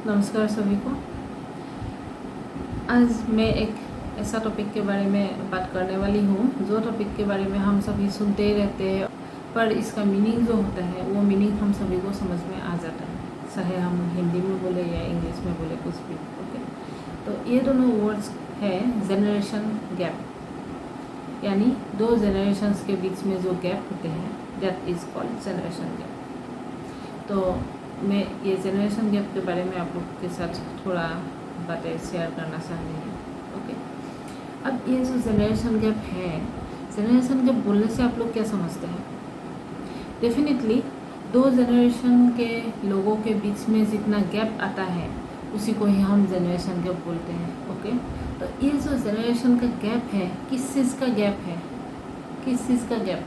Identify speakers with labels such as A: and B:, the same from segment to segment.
A: नमस्कार सभी को। आज मैं एक ऐसा टॉपिक के बारे में बात करने वाली हूँ जो टॉपिक के बारे में हम सभी सुनते ही रहते हैं, पर इसका मीनिंग जो होता है वो मीनिंग हम सभी को समझ में आ जाता है, चाहे हम हिंदी में बोले या इंग्लिश में बोले, कुछ भी। ओके, तो ये दोनों वर्ड्स है जनरेशन गैप, यानी दो जनरेशन्स के बीच में जो गैप होते हैं that is called generation gap. तो मैं ये जनरेशन गैप के बारे में आप लोग के साथ थोड़ा बातें शेयर करना चाहती हूँ। ओके, अब ये जो जनरेशन गैप है, जनरेशन गैप बोलने से आप लोग क्या समझते हैं? डेफिनेटली दो जनरेशन के लोगों के बीच में जितना गैप आता है उसी को ही हम जनरेशन गैप बोलते हैं। ओके, तो ये जो जनरेशन का गैप है, किस चीज़ का गैप है? किस चीज़ का गैप?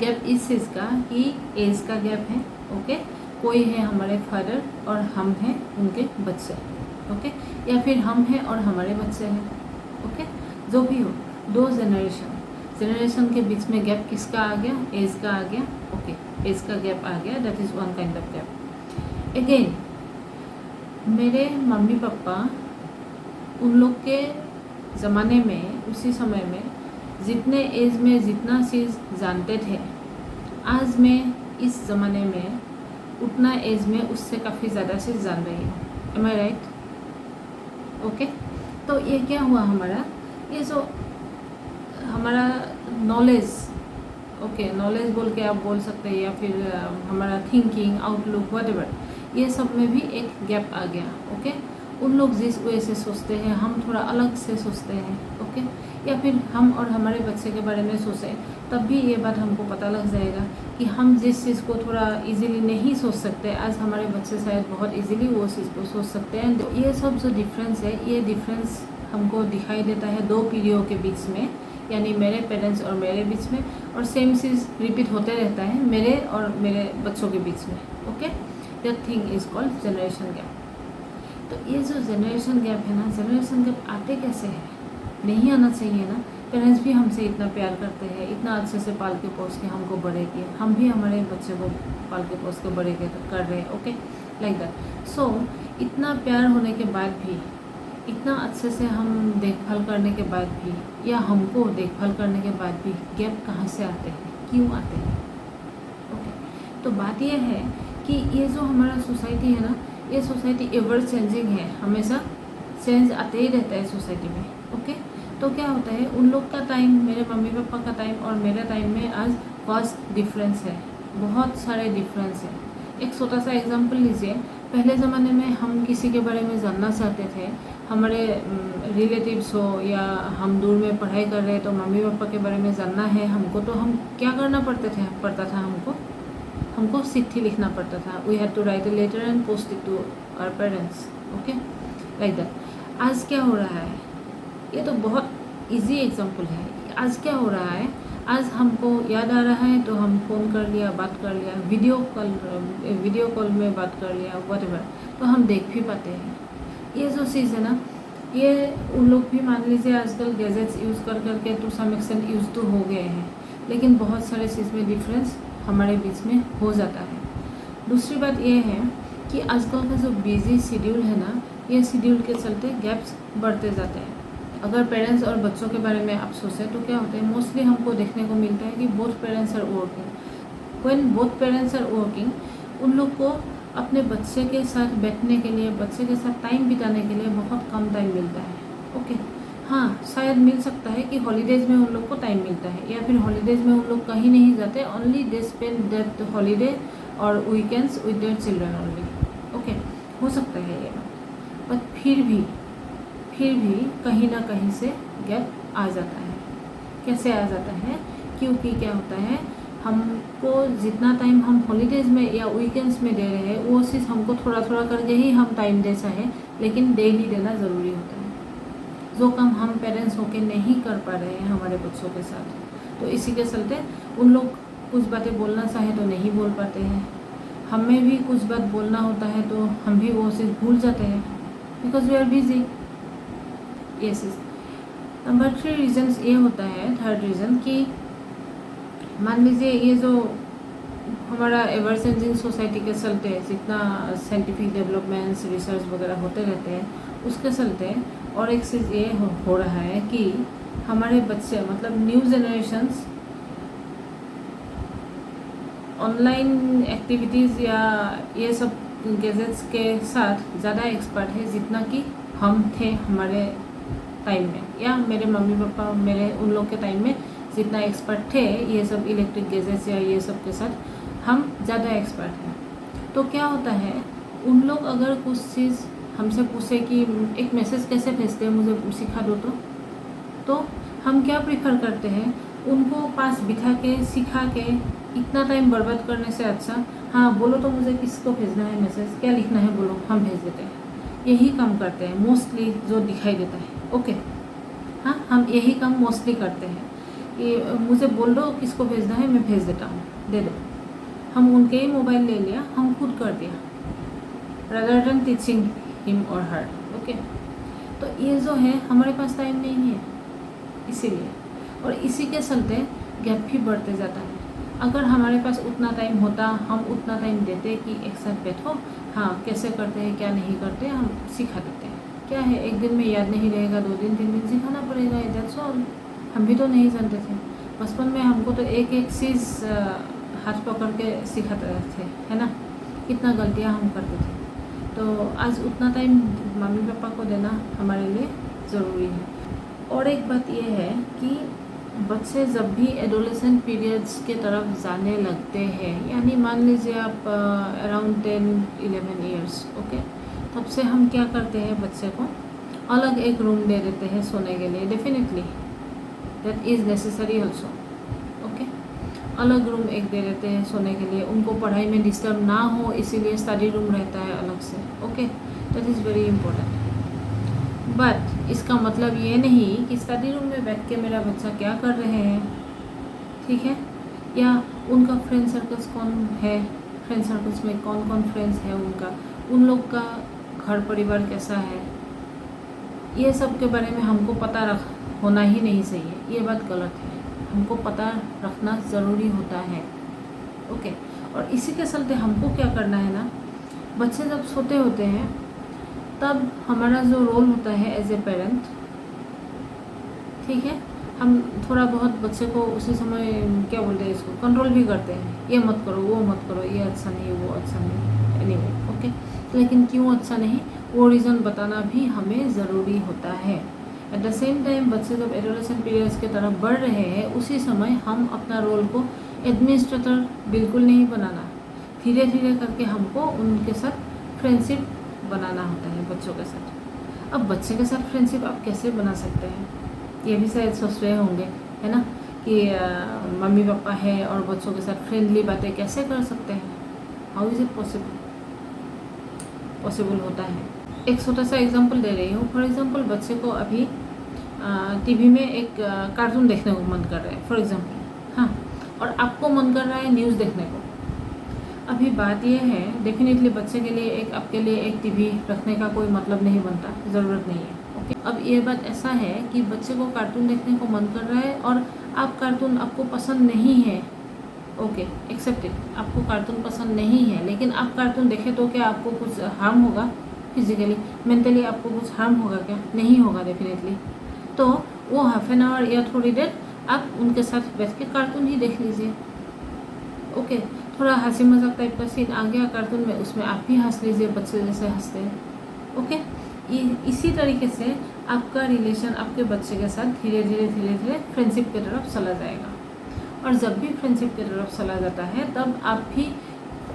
A: गैप इस चीज़ का कि एज का गैप है। ओके, कोई है हमारे फादर और हम हैं उनके बच्चे। ओके, या फिर हम हैं और हमारे बच्चे हैं। ओके, जो भी हो, दो जनरेशन के बीच में गैप किसका आ गया? एज का आ गया। ओके, एज का गैप आ गया, that is one kind of gap. Again, मेरे मम्मी पापा उन लोग के ज़माने में, उसी समय में जितने एज में जितना चीज़ जानते थे, आज मैं इस ज़माने में उतना एज में उससे काफ़ी ज़्यादा चीज़ जान रही हूँ। एम आई राइट? ओके, तो ये क्या हुआ हमारा, ये जो हमारा नॉलेज, ओके, नॉलेज बोल के आप बोल सकते हैं, या फिर हमारा थिंकिंग, आउटलुक, व्हाटएवर, ये सब में भी एक गैप आ गया। ओके, उन लोग जिस वे से सोचते हैं हम थोड़ा अलग से सोचते हैं। ओके, या फिर हम और हमारे बच्चे के बारे में सोचें तब भी ये बात हमको पता लग जाएगा कि हम जिस चीज़ को थोड़ा इजीली नहीं सोच सकते, आज हमारे बच्चे शायद बहुत इजीली वो चीज़ को सोच सकते हैं। तो ये सब जो डिफरेंस है, ये डिफरेंस हमको दिखाई देता है दो पीढ़ियों के बीच में, यानी मेरे पेरेंट्स और मेरे बीच में, और सेम चीज़ रिपीट होते रहता है मेरे और मेरे बच्चों के बीच में। Okay, that thing is called generation gap. तो ये जो जनरेशन गैप है ना, जनरेशन गैप आते कैसे हैं? नहीं आना चाहिए ना। पेरेंट्स भी हमसे इतना प्यार करते हैं, इतना अच्छे से पाल के पोस के हमको बड़े किए, हम भी हमारे बच्चे को पाल के पोस के बड़े कर रहे हैं। Okay, like that. सो इतना प्यार होने के बाद भी, इतना अच्छे से हम देखभाल करने के बाद भी, या हमको देखभाल करने के बाद भी गैप कहाँ से आते हैं, क्यों आते हैं? ओके, तो बात यह है कि ये जो हमारा सोसाइटी है ना, ये सोसाइटी एवर चेंजिंग है, हमेशा चेंज आते ही रहता है सोसाइटी में। ओके, तो क्या होता है, उन लोग का टाइम, मेरे मम्मी पापा का टाइम और मेरे टाइम में आज वास्ट डिफरेंस है, बहुत सारे डिफरेंस है। एक छोटा सा एग्जांपल लीजिए, पहले ज़माने में हम किसी के बारे में जानना चाहते थे, हमारे रिलेटिव्स हो या हम दूर में पढ़ाई कर रहे हैं तो मम्मी पापा के बारे में जानना है हमको, तो हम क्या करना पड़ता था हमको चिट्ठी लिखना पड़ता था। We had to write a letter and post it to our parents. Okay, like that. आज क्या हो रहा है, ये तो बहुत इजी एग्जांपल है। आज क्या हो रहा है, आज हमको याद आ रहा है तो हम फ़ोन कर लिया, बात कर लिया, वीडियो कॉल में बात कर लिया, व्हाटएवर, तो हम देख भी पाते हैं। ये जो चीज़ है ना, ये उन लोग भी मान लीजिए आजकल गैजेट्स यूज़ कर करके टू सम एक्सटेंट यूज़ तो हो गए हैं, लेकिन बहुत सारे चीज़ में डिफरेंस हमारे बीच में हो जाता है। दूसरी बात ये है कि आजकल का जो बिजी शेड्यूल है ना, ये शेड्यूल के चलते गैप्स बढ़ते जाते हैं। अगर पेरेंट्स और बच्चों के बारे में आप सोचें तो क्या होता है, मोस्टली हमको देखने को मिलता है कि both parents are working. When both parents are working, उन लोग को अपने बच्चे के साथ बैठने के लिए, बच्चे के साथ टाइम बिताने के लिए बहुत कम टाइम मिलता है। ओके, हाँ, शायद मिल सकता है कि हॉलीडेज़ में उन लोग को टाइम मिलता है, या फिर हॉलीडेज़ में उन लोग कहीं नहीं जाते, only they spend that holiday और weekends with their children only. Okay, हो सकता है ये, बट फिर भी कहीं ना कहीं से गैप आ जाता है। कैसे आ जाता है? क्योंकि क्या होता है, हमको जितना टाइम हम हॉलीडेज़ में या वीकेंड्स में दे रहे हैं, वो चीज़ हमको थोड़ा थोड़ा करके ही हम टाइम दे चाहें, लेकिन डेली देना ज़रूरी होता है, जो काम हम पेरेंट्स होके नहीं कर पा रहे हैं हमारे बच्चों के साथ। तो इसी के चलते उन लोग कुछ बातें बोलना चाहें तो नहीं बोल पाते हैं, हमें भी कुछ बात बोलना होता है तो हम भी वो चीज़ भूल जाते हैं, because we are busy. Yes, number 3 reasons ये होता है, थर्ड रीज़न, कि मान लीजिए ये जो हमारा एवर चेंजिंग सोसाइटी के चलते जितना साइंटिफिक डेवलपमेंट्स रिसर्च वगैरह होते रहते हैं उसके चलते और एक चीज़ ये हो रहा है कि हमारे बच्चे मतलब न्यू जनरेशन्स ऑनलाइन एक्टिविटीज़ या ये सब गैजेट्स के साथ ज़्यादा एक्सपर्ट है जितना कि हम थे हमारे टाइम में, या मेरे मम्मी पापा मेरे उन लोग के टाइम में जितना एक्सपर्ट थे ये सब इलेक्ट्रिक गैजेट्स या ये सब के साथ हम ज़्यादा एक्सपर्ट हैं। तो क्या होता है, उन लोग अगर कुछ चीज़ हमसे पूछे कि एक मैसेज कैसे भेजते हैं मुझे सिखा दो, तो हम क्या प्रीफर करते हैं, उनको पास बिठा के सिखा के इतना टाइम बर्बाद करने से अच्छा हाँ बोलो तो मुझे किसको भेजना है मैसेज, क्या लिखना है बोलो, हम भेज देते हैं। यही काम करते हैं मोस्टली जो दिखाई देता है। ओके हाँ, हम यही काम मोस्टली करते हैं कि मुझे बोल दो किसको भेजना है, मैं भेज देता हूँ, दे दो। हम उनके ही मोबाइल ले लिया, हम खुद कर दिया, rather than teaching him or her। Okay तो ये जो है हमारे पास टाइम नहीं है इसीलिए, और इसी के चलते गैप भी बढ़ते जाता है। अगर हमारे पास उतना टाइम होता, हम उतना टाइम देते कि एक साथ बैठो, हाँ कैसे करते हैं क्या नहीं करते हम सिखा देते हैं। क्या है, एक दिन में याद नहीं रहेगा, 2 दिन 3 दिन सिखाना पड़ेगा, दैट्स ऑल। हम भी तो नहीं जानते थे बचपन में, हमको तो एक एक चीज़ हाथ पकड़ के सिखाते थे, है ना, कितना गलतियाँ हम करते थे। तो आज उतना टाइम मम्मी पापा को देना हमारे लिए ज़रूरी है। और एक बात यह है कि बच्चे जब भी एडोलेसेंट पीरियड्स के तरफ जाने लगते हैं, यानी मान लीजिए आप अराउंड 10-11 ईयर्स, ओके, तब से हम क्या करते हैं, बच्चे को अलग एक रूम दे देते हैं सोने के लिए। Definitely that is necessary also. Okay, अलग रूम एक दे देते हैं सोने के लिए, उनको पढ़ाई में डिस्टर्ब ना हो इसीलिए स्टडी रूम रहता है अलग से। Okay, that is very important. But इसका मतलब ये नहीं कि स्टडी रूम में बैठ के मेरा बच्चा क्या कर रहे हैं, ठीक है, या उनका फ्रेंड सर्कल्स कौन है, फ्रेंड सर्कल्स में कौन कौन फ्रेंड्स है उनका, उन लोग का घर परिवार कैसा है, ये सब के बारे में हमको पता होना ही नहीं चाहिए। ये बात गलत है, हमको पता रखना ज़रूरी होता है। ओके, और इसी के चलते हमको क्या करना है ना, बच्चे जब सोते होते हैं तब हमारा जो रोल होता है एज ए पेरेंट, ठीक है, हम थोड़ा बहुत बच्चे को उसी समय क्या बोलते हैं इसको कंट्रोल भी करते हैं, ये मत करो वो मत करो, ये अच्छा नहीं वो अच्छा नहीं, एनीवे ओके। लेकिन क्यों अच्छा नहीं वो रीज़न बताना भी हमें ज़रूरी होता है। एट द सेम टाइम बच्चे जब एडोलेसेंट पीरियड्स की तरफ बढ़ रहे हैं उसी समय हम अपना रोल को एडमिनिस्ट्रेटर बिल्कुल नहीं बनाना, धीरे धीरे करके हमको उनके साथ फ्रेंडशिप बनाना होता है बच्चों के साथ। अब बच्चे के साथ फ्रेंडशिप आप कैसे बना सकते हैं, ये भी शायद सोच रहे होंगे, है ना, कि मम्मी पापा है और बच्चों के साथ फ्रेंडली बातें कैसे कर सकते हैं, how is it possible. Possible होता है। एक छोटा सा एग्जांपल दे रही हूँ। फॉर एग्जांपल बच्चे को अभी टीवी में एक कार्टून देखने को मन कर रहा है फॉर एग्जांपल, हाँ, और आपको मन कर रहा है न्यूज़ देखने को। अभी बात यह है, डेफिनेटली बच्चे के लिए आपके लिए एक टीवी रखने का कोई मतलब नहीं बनता, ज़रूरत नहीं है। ओके, अब ये बात ऐसा है कि बच्चे को कार्टून देखने को मन कर रहा है और आप कार्टून आपको पसंद नहीं है, ओके एक्सेप्टेड, आपको कार्टून पसंद नहीं है, लेकिन आप कार्टून देखें तो क्या आपको कुछ हार्म होगा, फिजिकली मेंटली आपको कुछ हार्म होगा क्या, नहीं होगा डेफिनेटली। तो वो हाफ एन आवर या थोड़ी देर आप उनके साथ बैठ के कार्टून ही देख लीजिए। ओके, थोड़ा हंसी मजाक टाइप का सीन आ गया कार्टून में, उसमें आप भी हंस लीजिए बच्चे जैसे हंसते हैं। ओके, इसी तरीके से आपका रिलेशन आपके बच्चे के साथ धीरे धीरे फ्रेंडशिप की तरफ चला जाएगा। और जब भी फ्रेंडशिप की तरफ चला जाता है तब आप भी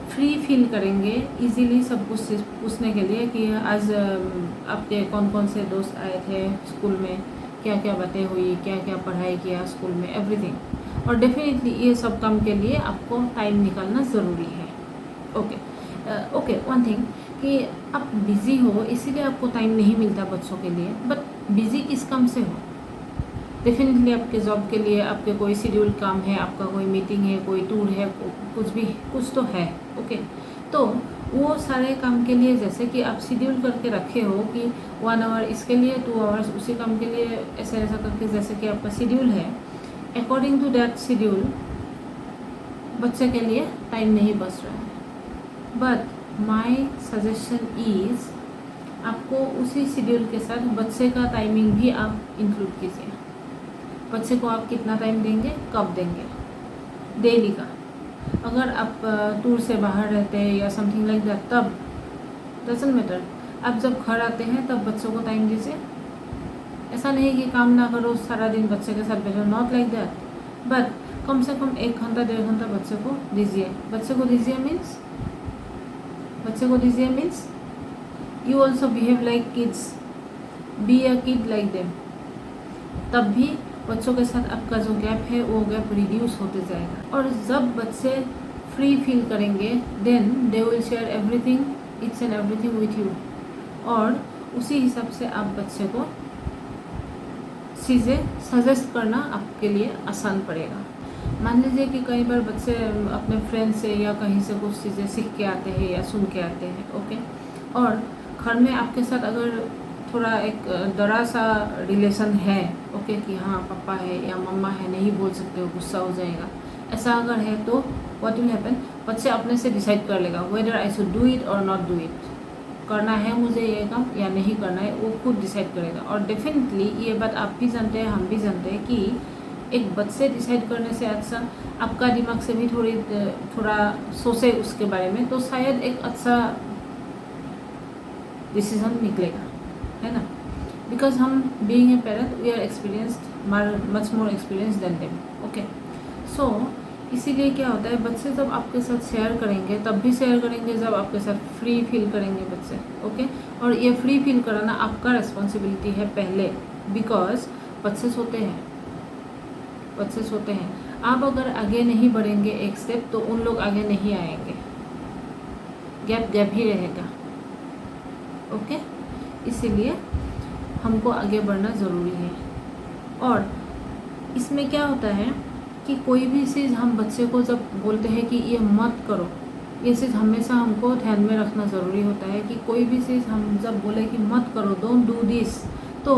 A: फ्री फील करेंगे इजीली सब कुछ पूछने के लिए कि आज आपके कौन कौन से दोस्त आए थे स्कूल में, क्या क्या बातें हुई, क्या क्या पढ़ाई किया स्कूल में, एवरीथिंग। और डेफिनेटली ये सब काम के लिए आपको टाइम निकालना ज़रूरी है। ओके, वन थिंग कि आप बिज़ी हो इसीलिए आपको टाइम नहीं मिलता बच्चों के लिए, बट बिज़ी किस काम से हो, डेफिनेटली आपके जॉब के लिए आपके कोई शेड्यूल काम है, आपका कोई मीटिंग है, कोई टूर है, कुछ तो है। ओके, तो वो सारे काम के लिए जैसे कि आप शेड्यूल करके रखे हो कि 1 आवर इसके लिए, 2 आवर्स उसी काम के लिए, ऐसा करके जैसे कि आपका शेड्यूल है, अकॉर्डिंग टू दैट शेड्यूल बच्चे के लिए टाइम नहीं बच रहा है। बट माई सजेशन इज़ आपको उसी शेड्यूल के साथ बच्चे का टाइमिंग भी आप इंक्लूड कीजिए। बच्चे को आप कितना टाइम देंगे, कब देंगे, डेली का। अगर आप टूर से बाहर रहते हैं या समथिंग लाइक दैट, तब डजंट मैटर। आप जब घर आते हैं तब बच्चों को टाइम दीजिए। ऐसा नहीं कि काम ना करो, सारा दिन बच्चे के साथ बैठो, नॉट लाइक दैट। बट कम से कम 1 घंटा 1.5 घंटा बच्चे को दीजिए। बच्चे को दीजिए means you also behave like kids, be a kid like them. तब भी बच्चों के साथ आपका जो गैप है वो गैप रिड्यूस होते जाएगा। और जब बच्चे फ्री फील करेंगे then they will share everything, it's and everything with you. और उसी हिसाब से आप बच्चे को चीज़ें सजेस्ट करना आपके लिए आसान पड़ेगा। मान लीजिए कि कई बार बच्चे अपने फ्रेंड से या कहीं से कुछ चीज़ें सीख के आते हैं या सुन के आते हैं, ओके। और घर में आपके साथ अगर थोड़ा एक दरा सा रिलेशन है, ओके, कि हाँ पापा है या मम्मा है, नहीं बोल सकते हो, गुस्सा हो जाएगा, ऐसा अगर है तो व्हाट विल हैपन, बच्चे अपने से डिसाइड कर लेगा whether I should do it और नॉट डू इट। करना है मुझे ये काम या नहीं करना है, वो खुद डिसाइड करेगा। और डेफिनेटली ये बात आप भी जानते हैं, हम भी जानते हैं कि एक बच्चे डिसाइड करने से अच्छा आपका दिमाग से भी थोड़ा सोचे उसके बारे में, तो शायद एक अच्छा डिसीजन निकलेगा, है ना। बिकॉज हम being a parent we are experienced, much more experience than them, okay. So इसीलिए क्या होता है, बच्चे जब आपके साथ शेयर करेंगे तब भी शेयर करेंगे जब आपके साथ फ्री फील करेंगे बच्चे, ओके। और ये फ्री फील कराना आपका रिस्पॉन्सिबिलिटी है पहले, बिकॉज बच्चे सोते हैं। आप अगर आगे नहीं बढ़ेंगे एक स्टेप तो उन लोग आगे नहीं आएंगे, गैप ही रहेगा, ओके। इसीलिए हमको आगे बढ़ना ज़रूरी है। और इसमें क्या होता है कि कोई भी चीज़ हम बच्चे को जब बोलते हैं कि ये मत करो, ये चीज़ हमेशा हमको ध्यान में रखना ज़रूरी होता है कि कोई भी चीज़ हम जब बोले कि मत करो, डोंट डू दिस, तो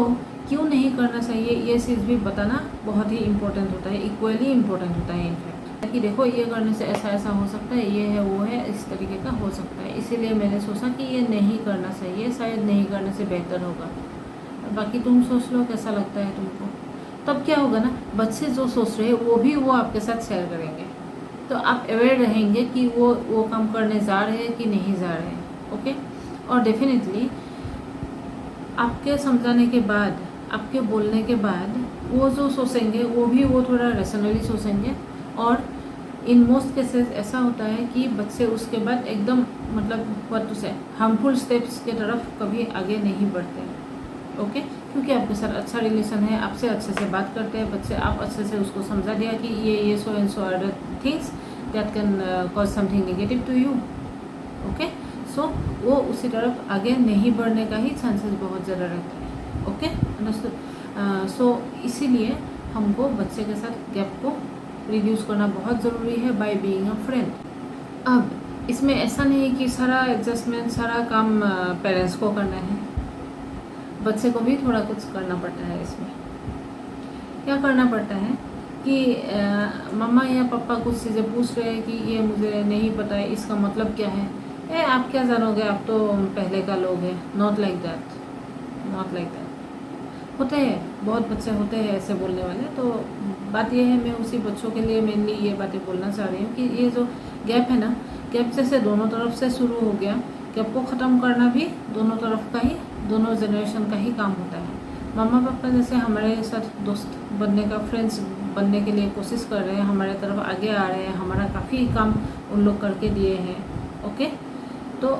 A: क्यों नहीं करना चाहिए ये चीज़ भी बताना बहुत ही इम्पोर्टेंट होता है, इक्वली इम्पोर्टेंट होता है इनफैक्ट। कि देखो ये करने से ऐसा हो सकता है, ये है वो है, इस तरीके का हो सकता है, इसीलिए मैंने सोचा कि ये नहीं करना चाहिए, शायद नहीं करने से बेहतर होगा। बाकी तुम सोच लो कैसा लगता है तुमको। तब क्या होगा ना, बच्चे जो सोच रहे हैं वो आपके साथ शेयर करेंगे, तो आप अवेयर रहेंगे कि वो काम करने जा रहे हैं कि नहीं जा रहे हैं, ओके। और डेफिनेटली आपके समझाने के बाद, आपके बोलने के बाद वो जो सोचेंगे वो थोड़ा रैशनली सोचेंगे। और इन मोस्ट केसेस ऐसा होता है कि बच्चे उसके बाद एकदम मतलब व्हाट टू से हार्मफुल स्टेप्स के तरफ कभी आगे नहीं बढ़ते, ओके। क्योंकि आपके साथ अच्छा रिलेशन है, आपसे अच्छे से बात करते हैं बच्चे, आप अच्छे से उसको समझा दिया कि ये so and so are things that can cause something negative to you, okay. So वो उसी तरफ आगे नहीं बढ़ने का ही चांसेस बहुत ज़्यादा रहता है, ओके, अंडरस्टूड। सो इसीलिए हमको बच्चे के साथ गैप को रिड्यूस करना बहुत ज़रूरी है बाय बीइंग अ फ्रेंड। अब इसमें ऐसा नहीं है कि सारा एडजस्टमेंट, सारा काम पेरेंट्स को करना है, बच्चे को भी थोड़ा कुछ करना पड़ता है। इसमें क्या करना पड़ता है कि मम्मा या पापा कुछ चीज़ें पूछ रहे हैं कि ये मुझे नहीं पता है, इसका मतलब क्या है। आप क्या जानोगे, आप तो पहले का लोग हैं। Not like that. होते हैं, बहुत बच्चे होते हैं ऐसे बोलने वाले। तो बात ये है, मैं उसी बच्चों के लिए मेनली ये बातें बोलना चाह रही हूँ कि ये जो गैप है ना, गैप जैसे दोनों तरफ से शुरू हो गया, गैप को ख़त्म करना भी दोनों तरफ का ही, दोनों जनरेशन का ही काम होता है। मम्मा पापा जैसे हमारे साथ दोस्त बनने का, फ्रेंड्स बनने के लिए कोशिश कर रहे हैं, हमारे तरफ आगे आ रहे हैं, हमारा काफ़ी काम उन लोग करके दिए हैं, ओके। तो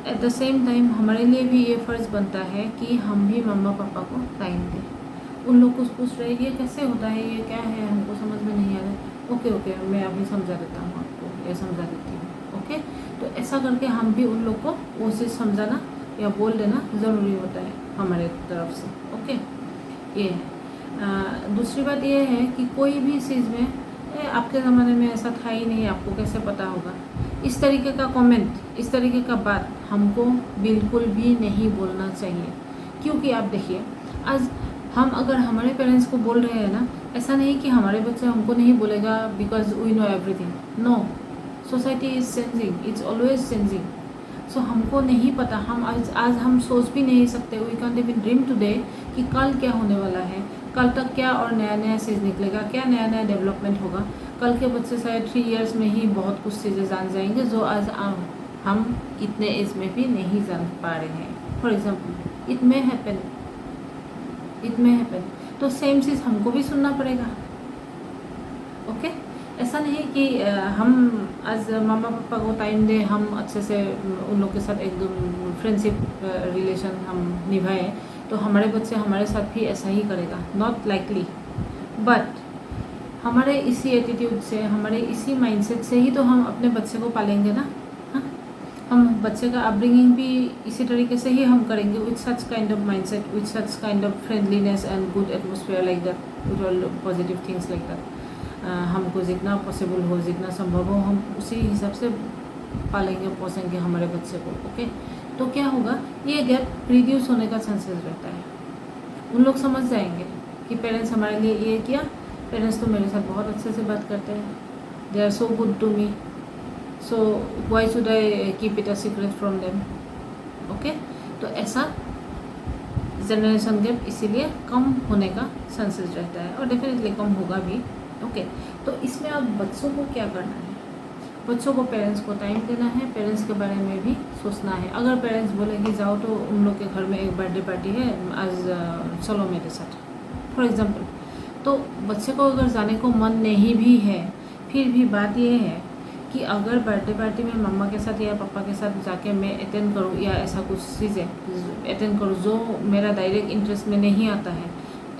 A: एट द सेम टाइम हमारे लिए भी ये फ़र्ज़ बनता है कि हम भी मम्मा पापा को टाइम दें। उन लोग कुछ पूछ रहे हैं ये कैसे होता है, ये क्या है, हमको समझ में नहीं आ रहा है, ओके मैं अभी समझा देता हूँ आपको, ये समझा देती हूँ, ओके। तो ऐसा करके हम भी उन लोग को वो चीज़ समझाना या बोल देना ज़रूरी होता है हमारे तरफ से, ओके। ये है। दूसरी बात ये है कि कोई भी चीज़ में आपके ज़माने में ऐसा था ही नहीं, आपको कैसे पता होगा, इस तरीके का कमेंट, इस तरीके का बात हमको बिल्कुल भी नहीं बोलना चाहिए। क्योंकि आप देखिए, आज हम अगर हमारे पेरेंट्स को बोल रहे हैं ना, ऐसा नहीं कि हमारे बच्चे हमको नहीं बोलेगा because we know everything. No, society is changing, it's always changing. So हमको नहीं पता, हम आज हम सोच भी नहीं सकते, we can't even dream today कि कल क्या होने वाला है, कल तक क्या और नया नया चीज़ निकलेगा, क्या नया नया डेवलपमेंट होगा। कल के बच्चे शायद 3 इयर्स में ही बहुत कुछ चीज़ें जान जाएंगे जो आज हम इतने एज में भी नहीं जान पा रहे हैं। For example it may happen, तो सेम चीज़ हमको भी सुनना पड़ेगा। ओके, ऐसा नहीं कि हम आज मामा पापा को टाइम दे, हम अच्छे से उन लोग के साथ एकदम फ्रेंडशिप रिलेशन हम निभाएं, तो हमारे बच्चे हमारे साथ भी ऐसा ही करेगा। नॉट लाइकली, बट हमारे इसी एटीट्यूड से, हमारे इसी माइंडसेट से ही तो हम अपने बच्चे को पालेंगे ना। हाँ, हम बच्चे का अपब्रिंगिंग भी इसी तरीके से ही हम करेंगे, with such kind of mindset, with such kind of friendliness and good atmosphere like that, with all positive things like that. हमको जितना पॉसिबल हो, जितना संभव हो, हम उसी हिसाब से पालेंगे, पोसेंगे हमारे बच्चे को। ओके, तो क्या होगा, ये गैप रिड्यूस होने का चांसेस रहता है। उन लोग समझ जाएंगे कि पेरेंट्स हमारे लिए ये किया, पेरेंट्स तो मेरे साथ बहुत अच्छे से बात करते हैं, they are so good to me, so why should I keep it a secret from them. Okay, तो ऐसा जनरेशन गैप इसीलिए कम होने का चांसेस रहता है, और डेफिनेटली कम होगा भी। ओके, तो इसमें अब बच्चों को क्या करना है, बच्चों को पेरेंट्स को टाइम देना है, पेरेंट्स के बारे में भी सोचना है। अगर पेरेंट्स बोले कि जाओ तो उन लोग के घर में एक बर्थडे पार्टी है, आज चलो मेरे साथ, फॉर एग्जांपल, तो बच्चे को अगर जाने को मन नहीं भी है, फिर भी बात यह है कि अगर बर्थडे पार्टी में मम्मा के साथ या पापा के साथ जाके मैं अटेंड करूँ, या ऐसा कुछ चीज़ें अटेंड करूँ जो मेरा डायरेक्ट इंटरेस्ट में नहीं आता है,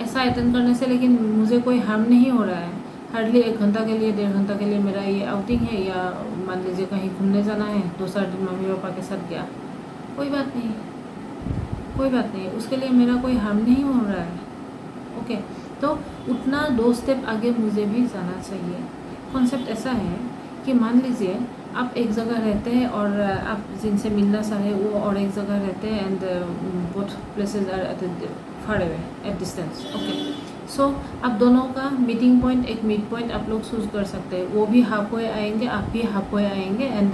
A: ऐसा अटेंड करने से लेकिन मुझे कोई हार्म नहीं हो रहा है। हार्डली 1 घंटा के लिए, 1.5 घंटा के लिए मेरा ये आउटिंग है, या मान लीजिए कहीं घूमने जाना है, दूसरा दिन मम्मी पापा के साथ गया, कोई बात नहीं, कोई बात नहीं, उसके लिए मेरा कोई हार्म नहीं हो रहा है। ओके, तो उतना 2 स्टेप आगे मुझे भी जाना चाहिए। कॉन्सेप्ट ऐसा है कि मान लीजिए आप एक जगह रहते हैं और आप जिनसे मिलना चाहे वो और एक जगह रहते हैं, and both places are at far away, at distance. Okay, so आप दोनों का मीटिंग पॉइंट, एक मीट पॉइंट आप लोग चूज कर सकते हैं। वो भी हाफ वे आएंगे, आप भी हाफ वे आएंगे, and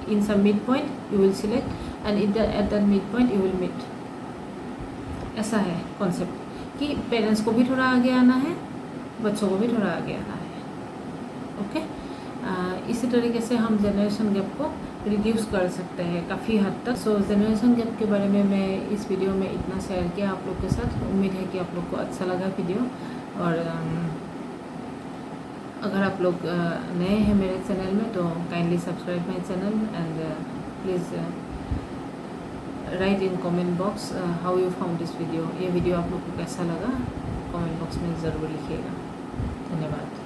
A: in some meet point you will select, and at that meet point you will meet. ऐसा है कॉन्सेप्ट कि पेरेंट्स को भी थोड़ा आगे आना है, बच्चों को भी थोड़ा आगे आना है। ओके, इसी तरीके से हम जनरेशन गैप को रिड्यूस कर सकते हैं काफ़ी हद तक। सो जनरेशन गैप के बारे में मैं इस वीडियो में इतना शेयर किया आप लोग के साथ। उम्मीद है कि आप लोग को अच्छा लगा वीडियो, और अगर आप लोग नए हैं मेरे चैनल में तो kindly subscribe my channel, and please write in comment box how you found this video. ये वीडियो आप लोग को कैसा लगा कमेंट बॉक्स में ज़रूर लिखिएगा। धन्यवाद।